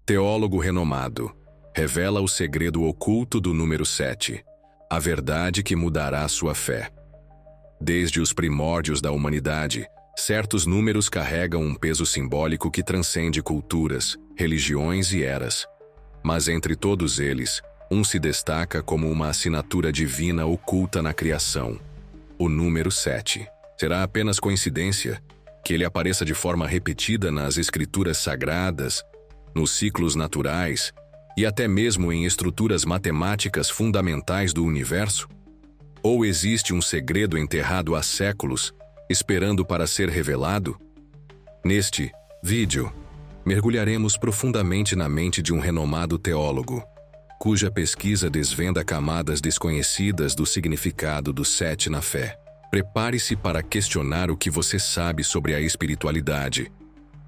teólogo renomado, revela o segredo oculto do número 7, a verdade que mudará sua fé. Desde os primórdios da humanidade, certos números carregam um peso simbólico que transcende culturas, religiões e eras. Mas entre todos eles, um se destaca como uma assinatura divina oculta na criação: o número 7. Será apenas coincidência que ele apareça de forma repetida nas escrituras sagradas, nos ciclos naturais e até mesmo em estruturas matemáticas fundamentais do universo? Ou existe um segredo enterrado há séculos, esperando para ser revelado? Neste vídeo, mergulharemos profundamente na mente de um renomado teólogo, cuja pesquisa desvenda camadas desconhecidas do significado do 7 na fé. Prepare-se para questionar o que você sabe sobre a espiritualidade,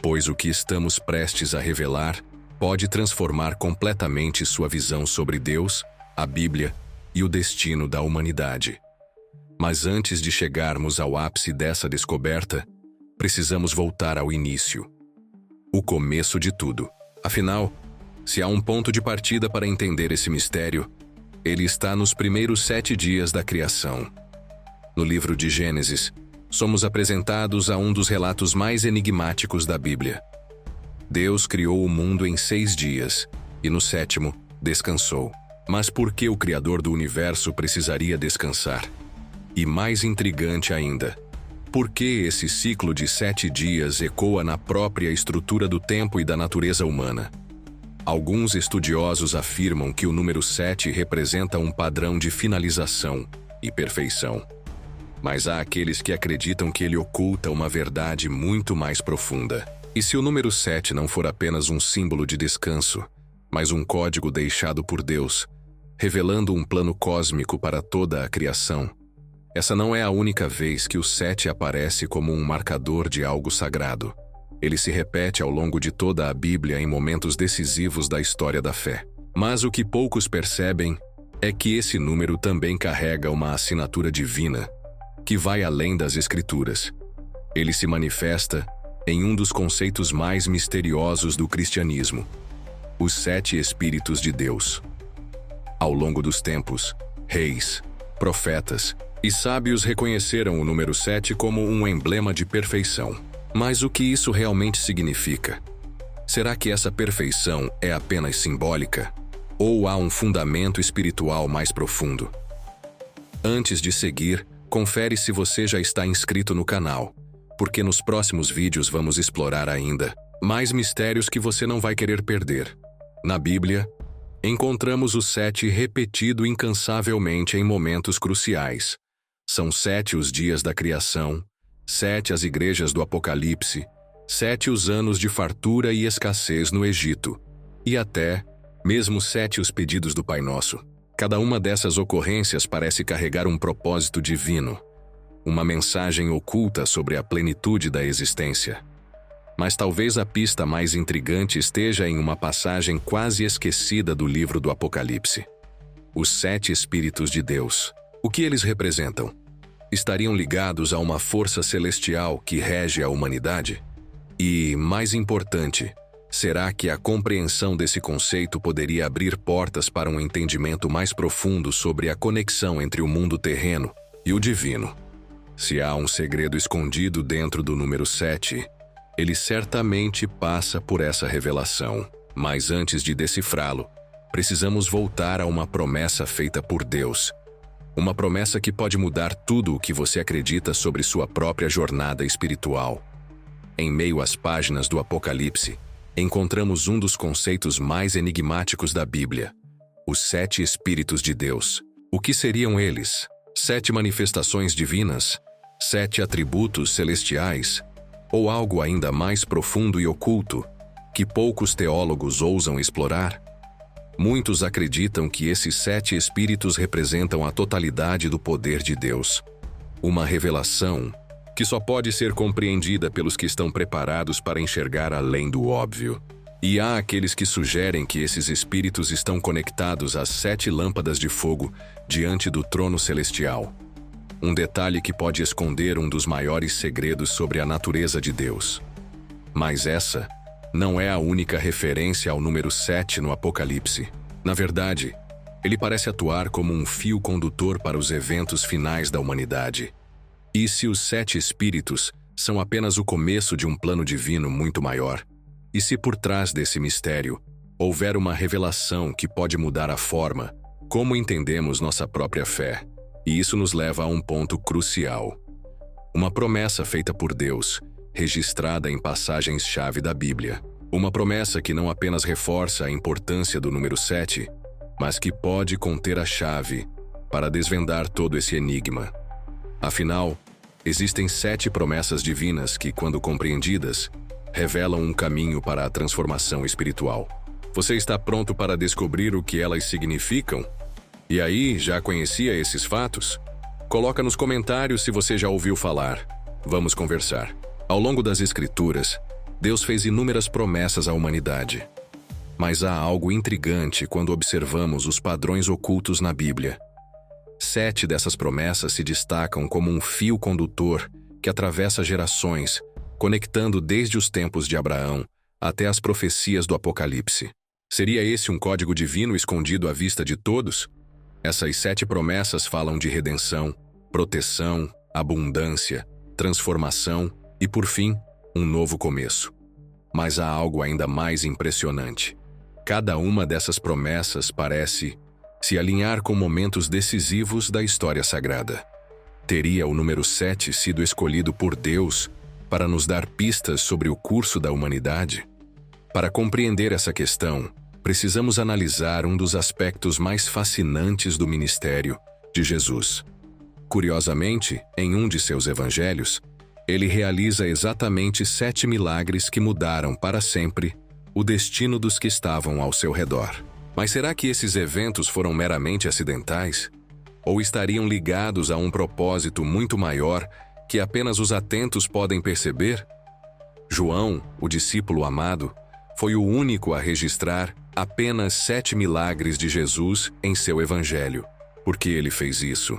pois o que estamos prestes a revelar pode transformar completamente sua visão sobre Deus, a Bíblia e o destino da humanidade. Mas antes de chegarmos ao ápice dessa descoberta, precisamos voltar ao início. O começo de tudo. Afinal, se há um ponto de partida para entender esse mistério, ele está nos primeiros 7 dias da criação. No livro de Gênesis, somos apresentados a um dos relatos mais enigmáticos da Bíblia. Deus criou o mundo em 6 dias, e no 7º, descansou. Mas por que o Criador do universo precisaria descansar? E mais intrigante ainda, por que esse ciclo de 7 dias ecoa na própria estrutura do tempo e da natureza humana? Alguns estudiosos afirmam que o número 7 representa um padrão de finalização e perfeição. Mas há aqueles que acreditam que ele oculta uma verdade muito mais profunda. E se o número 7 não for apenas um símbolo de descanso, mas um código deixado por Deus, revelando um plano cósmico para toda a criação, essa não é a única vez que o 7 aparece como um marcador de algo sagrado. Ele se repete ao longo de toda a Bíblia em momentos decisivos da história da fé. Mas o que poucos percebem é que esse número também carrega uma assinatura divina, que vai além das Escrituras. Ele se manifesta em um dos conceitos mais misteriosos do cristianismo: os 7 Espíritos de Deus. Ao longo dos tempos, reis, profetas e sábios reconheceram o número 7 como um emblema de perfeição. Mas o que isso realmente significa? Será que essa perfeição é apenas simbólica? Ou há um fundamento espiritual mais profundo? Antes de seguir, confere se você já está inscrito no canal, porque nos próximos vídeos vamos explorar ainda mais mistérios que você não vai querer perder. Na Bíblia, encontramos o 7 repetido incansavelmente em momentos cruciais. São 7 os dias da criação, 7 as igrejas do Apocalipse, 7 os anos de fartura e escassez no Egito, e até mesmo 7 os pedidos do Pai Nosso. Cada uma dessas ocorrências parece carregar um propósito divino, uma mensagem oculta sobre a plenitude da existência. Mas talvez a pista mais intrigante esteja em uma passagem quase esquecida do livro do Apocalipse. Os 7 Espíritos de Deus. O que eles representam? Estariam ligados a uma força celestial que rege a humanidade? E, mais importante, será que a compreensão desse conceito poderia abrir portas para um entendimento mais profundo sobre a conexão entre o mundo terreno e o divino? Se há um segredo escondido dentro do número 7, ele certamente passa por essa revelação. Mas antes de decifrá-lo, precisamos voltar a uma promessa feita por Deus. Uma promessa que pode mudar tudo o que você acredita sobre sua própria jornada espiritual. Em meio às páginas do Apocalipse, encontramos um dos conceitos mais enigmáticos da Bíblia: os 7 Espíritos de Deus. O que seriam eles? 7 manifestações divinas? 7 atributos celestiais? Ou algo ainda mais profundo e oculto, que poucos teólogos ousam explorar? Muitos acreditam que esses 7 Espíritos representam a totalidade do poder de Deus. Uma revelação que só pode ser compreendida pelos que estão preparados para enxergar além do óbvio. E há aqueles que sugerem que esses Espíritos estão conectados às 7 lâmpadas de fogo diante do trono celestial. Um detalhe que pode esconder um dos maiores segredos sobre a natureza de Deus. Mas essa não é a única referência ao número 7 no Apocalipse. Na verdade, ele parece atuar como um fio condutor para os eventos finais da humanidade. E se os 7 espíritos são apenas o começo de um plano divino muito maior? E se por trás desse mistério houver uma revelação que pode mudar a forma como entendemos nossa própria fé? E isso nos leva a um ponto crucial. Uma promessa feita por Deus, registrada em passagens-chave da Bíblia. Uma promessa que não apenas reforça a importância do número 7, mas que pode conter a chave para desvendar todo esse enigma. Afinal, existem 7 promessas divinas que, quando compreendidas, revelam um caminho para a transformação espiritual. Você está pronto para descobrir o que elas significam? E aí, já conhecia esses fatos? Coloca nos comentários se você já ouviu falar. Vamos conversar. Ao longo das Escrituras, Deus fez inúmeras promessas à humanidade. Mas há algo intrigante quando observamos os padrões ocultos na Bíblia. 7 dessas promessas se destacam como um fio condutor que atravessa gerações, conectando desde os tempos de Abraão até as profecias do Apocalipse. Seria esse um código divino escondido à vista de todos? Essas 7 promessas falam de redenção, proteção, abundância, transformação e, por fim, um novo começo. Mas há algo ainda mais impressionante. Cada uma dessas promessas parece se alinhar com momentos decisivos da história sagrada. Teria o número 7 sido escolhido por Deus para nos dar pistas sobre o curso da humanidade? Para compreender essa questão, precisamos analisar um dos aspectos mais fascinantes do ministério de Jesus. Curiosamente, em um de seus evangelhos, ele realiza exatamente 7 milagres que mudaram para sempre o destino dos que estavam ao seu redor. Mas será que esses eventos foram meramente acidentais? Ou estariam ligados a um propósito muito maior que apenas os atentos podem perceber? João, o discípulo amado, foi o único a registrar apenas 7 milagres de Jesus em seu evangelho. Por que ele fez isso?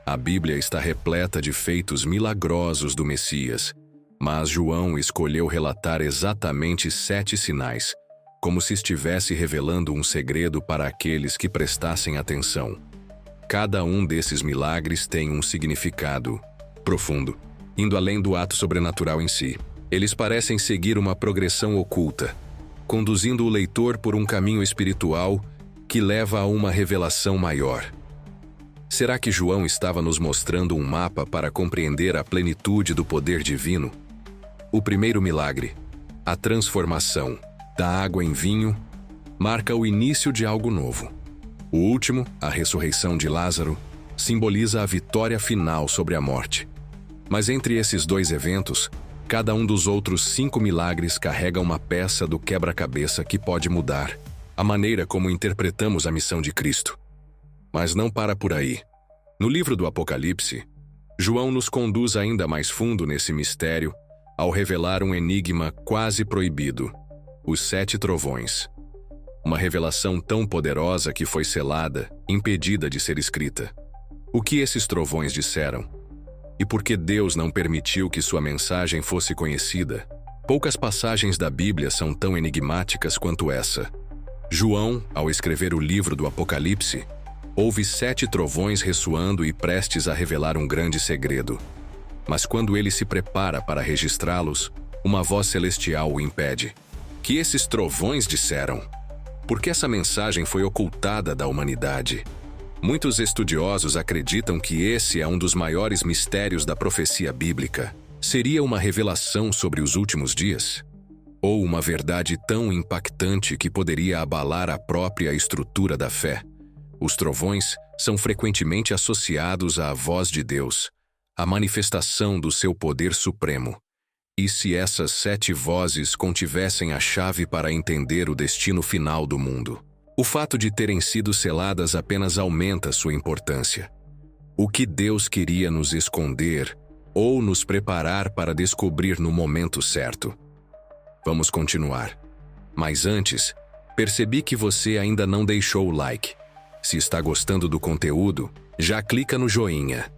A Bíblia está repleta de feitos milagrosos do Messias, mas João escolheu relatar exatamente 7 sinais, como se estivesse revelando um segredo para aqueles que prestassem atenção. Cada um desses milagres tem um significado profundo, indo além do ato sobrenatural em si. Eles parecem seguir uma progressão oculta, conduzindo o leitor por um caminho espiritual que leva a uma revelação maior. Será que João estava nos mostrando um mapa para compreender a plenitude do poder divino? O primeiro milagre, a transformação da água em vinho, marca o início de algo novo. O último, a ressurreição de Lázaro, simboliza a vitória final sobre a morte. Mas entre esses 2 eventos, cada um dos outros 5 milagres carrega uma peça do quebra-cabeça que pode mudar a maneira como interpretamos a missão de Cristo. Mas não para por aí. No livro do Apocalipse, João nos conduz ainda mais fundo nesse mistério ao revelar um enigma quase proibido: os 7 trovões. Uma revelação tão poderosa que foi selada, impedida de ser escrita. O que esses trovões disseram? E por que Deus não permitiu que sua mensagem fosse conhecida? Poucas passagens da Bíblia são tão enigmáticas quanto essa. João, ao escrever o livro do Apocalipse, ouve 7 trovões ressoando e prestes a revelar um grande segredo. Mas quando ele se prepara para registrá-los, uma voz celestial o impede. Que esses trovões disseram? Porque essa mensagem foi ocultada da humanidade. Muitos estudiosos acreditam que esse é um dos maiores mistérios da profecia bíblica. Seria uma revelação sobre os últimos dias? Ou uma verdade tão impactante que poderia abalar a própria estrutura da fé? Os trovões são frequentemente associados à voz de Deus, a manifestação do seu poder supremo. E se essas 7 vozes contivessem a chave para entender o destino final do mundo? O fato de terem sido seladas apenas aumenta sua importância. O que Deus queria nos esconder ou nos preparar para descobrir no momento certo? Vamos continuar. Mas antes, percebi que você ainda não deixou o like. Se está gostando do conteúdo, já clica no joinha.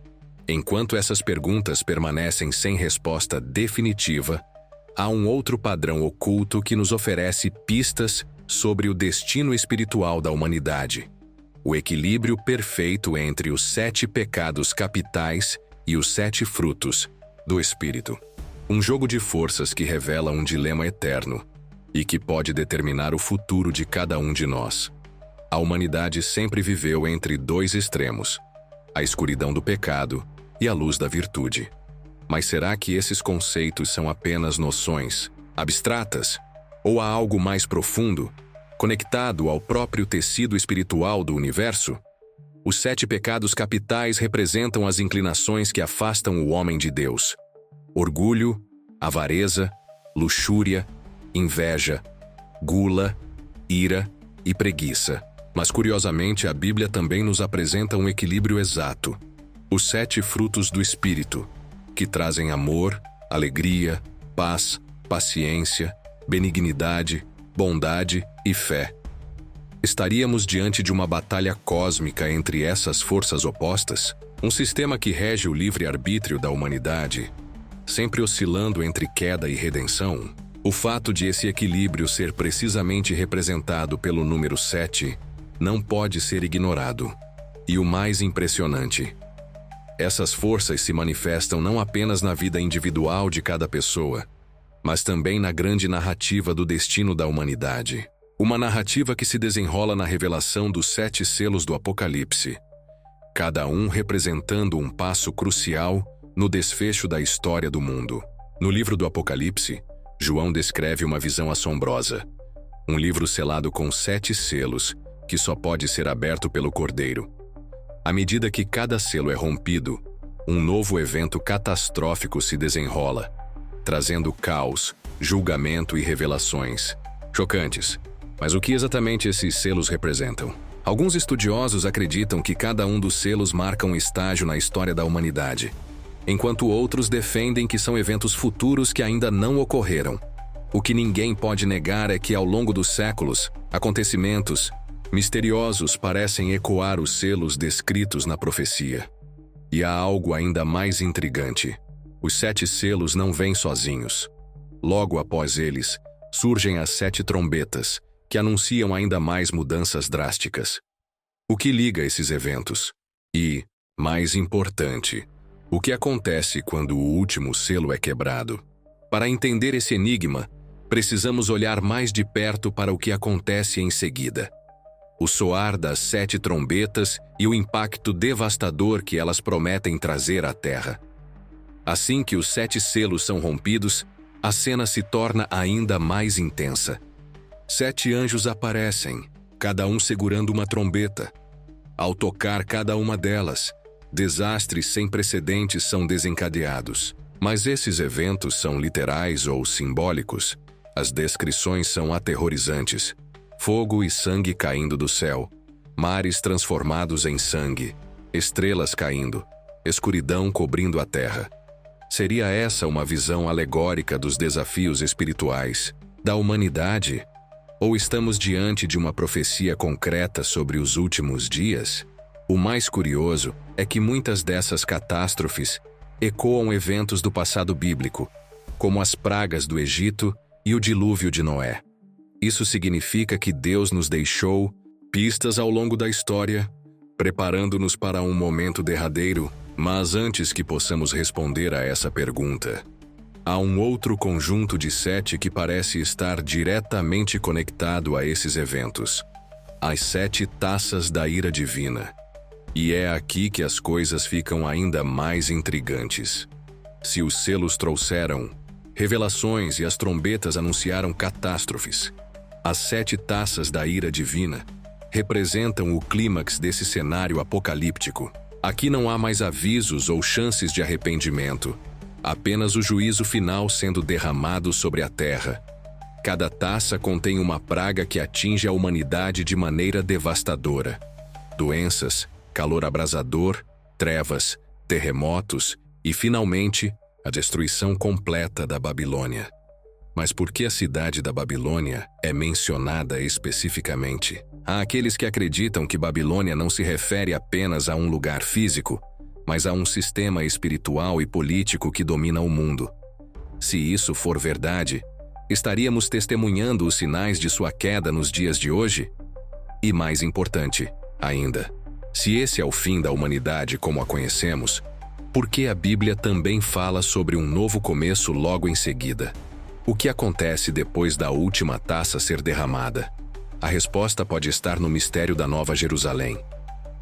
Enquanto essas perguntas permanecem sem resposta definitiva, há um outro padrão oculto que nos oferece pistas sobre o destino espiritual da humanidade: o equilíbrio perfeito entre os 7 pecados capitais e os 7 frutos do Espírito. Um jogo de forças que revela um dilema eterno e que pode determinar o futuro de cada um de nós. A humanidade sempre viveu entre 2 extremos: a escuridão do pecado e a luz da virtude. Mas será que esses conceitos são apenas noções abstratas? Ou há algo mais profundo, conectado ao próprio tecido espiritual do universo? Os 7 pecados capitais representam as inclinações que afastam o homem de Deus: orgulho, avareza, luxúria, inveja, gula, ira e preguiça. Mas curiosamente a Bíblia também nos apresenta um equilíbrio exato: os 7 frutos do Espírito, que trazem amor, alegria, paz, paciência, benignidade, bondade e fé. Estaríamos diante de uma batalha cósmica entre essas forças opostas, um sistema que rege o livre-arbítrio da humanidade, sempre oscilando entre queda e redenção. O fato de esse equilíbrio ser precisamente representado pelo número 7 não pode ser ignorado. E o mais impressionante: essas forças se manifestam não apenas na vida individual de cada pessoa, mas também na grande narrativa do destino da humanidade. Uma narrativa que se desenrola na revelação dos 7 selos do Apocalipse, cada um representando um passo crucial no desfecho da história do mundo. No livro do Apocalipse, João descreve uma visão assombrosa: um livro selado com 7 selos, que só pode ser aberto pelo Cordeiro. À medida que cada selo é rompido, um novo evento catastrófico se desenrola, trazendo caos, julgamento e revelações chocantes. Mas o que exatamente esses selos representam? Alguns estudiosos acreditam que cada um dos selos marca um estágio na história da humanidade, enquanto outros defendem que são eventos futuros que ainda não ocorreram. O que ninguém pode negar é que, ao longo dos séculos, acontecimentos misteriosos parecem ecoar os selos descritos na profecia. E há algo ainda mais intrigante: os 7 selos não vêm sozinhos. Logo após eles, surgem as 7 trombetas, que anunciam ainda mais mudanças drásticas. O que liga esses eventos? E, mais importante, o que acontece quando o último selo é quebrado? Para entender esse enigma, precisamos olhar mais de perto para o que acontece em seguida: o soar das 7 trombetas e o impacto devastador que elas prometem trazer à Terra. Assim que os 7 selos são rompidos, a cena se torna ainda mais intensa. 7 anjos aparecem, cada um segurando uma trombeta. Ao tocar cada uma delas, desastres sem precedentes são desencadeados. Mas esses eventos são literais ou simbólicos? As descrições são aterrorizantes: fogo e sangue caindo do céu, mares transformados em sangue, estrelas caindo, escuridão cobrindo a terra. Seria essa uma visão alegórica dos desafios espirituais da humanidade? Ou estamos diante de uma profecia concreta sobre os últimos dias? O mais curioso é que muitas dessas catástrofes ecoam eventos do passado bíblico, como as pragas do Egito e o dilúvio de Noé. Isso significa que Deus nos deixou pistas ao longo da história, preparando-nos para um momento derradeiro. Mas antes que possamos responder a essa pergunta, há um outro conjunto de 7 que parece estar diretamente conectado a esses eventos: as 7 taças da ira divina. E é aqui que as coisas ficam ainda mais intrigantes. Se os selos trouxeram revelações e as trombetas anunciaram catástrofes, as 7 taças da ira divina representam o clímax desse cenário apocalíptico. Aqui não há mais avisos ou chances de arrependimento, apenas o juízo final sendo derramado sobre a terra. Cada taça contém uma praga que atinge a humanidade de maneira devastadora: doenças, calor abrasador, trevas, terremotos e, finalmente, a destruição completa da Babilônia. Mas por que a cidade da Babilônia é mencionada especificamente? Há aqueles que acreditam que Babilônia não se refere apenas a um lugar físico, mas a um sistema espiritual e político que domina o mundo. Se isso for verdade, estaríamos testemunhando os sinais de sua queda nos dias de hoje? E mais importante ainda, se esse é o fim da humanidade como a conhecemos, por que a Bíblia também fala sobre um novo começo logo em seguida? O que acontece depois da última taça ser derramada? A resposta pode estar no mistério da Nova Jerusalém.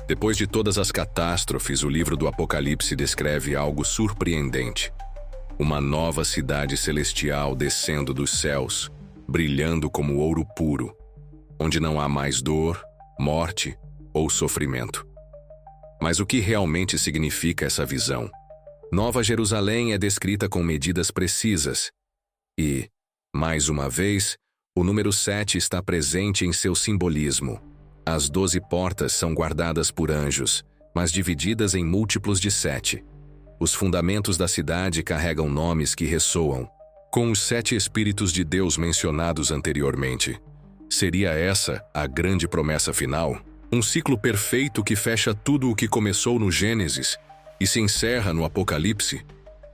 Depois de todas as catástrofes, o livro do Apocalipse descreve algo surpreendente. Uma nova cidade celestial descendo dos céus, brilhando como ouro puro, onde não há mais dor, morte ou sofrimento. Mas o que realmente significa essa visão? Nova Jerusalém é descrita com medidas precisas e, mais uma vez, o número 7 está presente em seu simbolismo. As 12 portas são guardadas por anjos, mas divididas em múltiplos de 7. Os fundamentos da cidade carregam nomes que ressoam com os 7 Espíritos de Deus mencionados anteriormente. Seria essa a grande promessa final? Um ciclo perfeito que fecha tudo o que começou no Gênesis e se encerra no Apocalipse?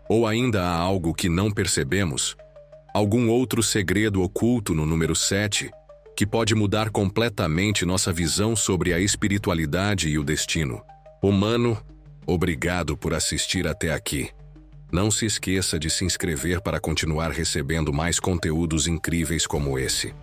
Ou ainda há algo que não percebemos? Algum outro segredo oculto no número 7 que pode mudar completamente nossa visão sobre a espiritualidade e o destino? Humano, obrigado por assistir até aqui. Não se esqueça de se inscrever para continuar recebendo mais conteúdos incríveis como esse.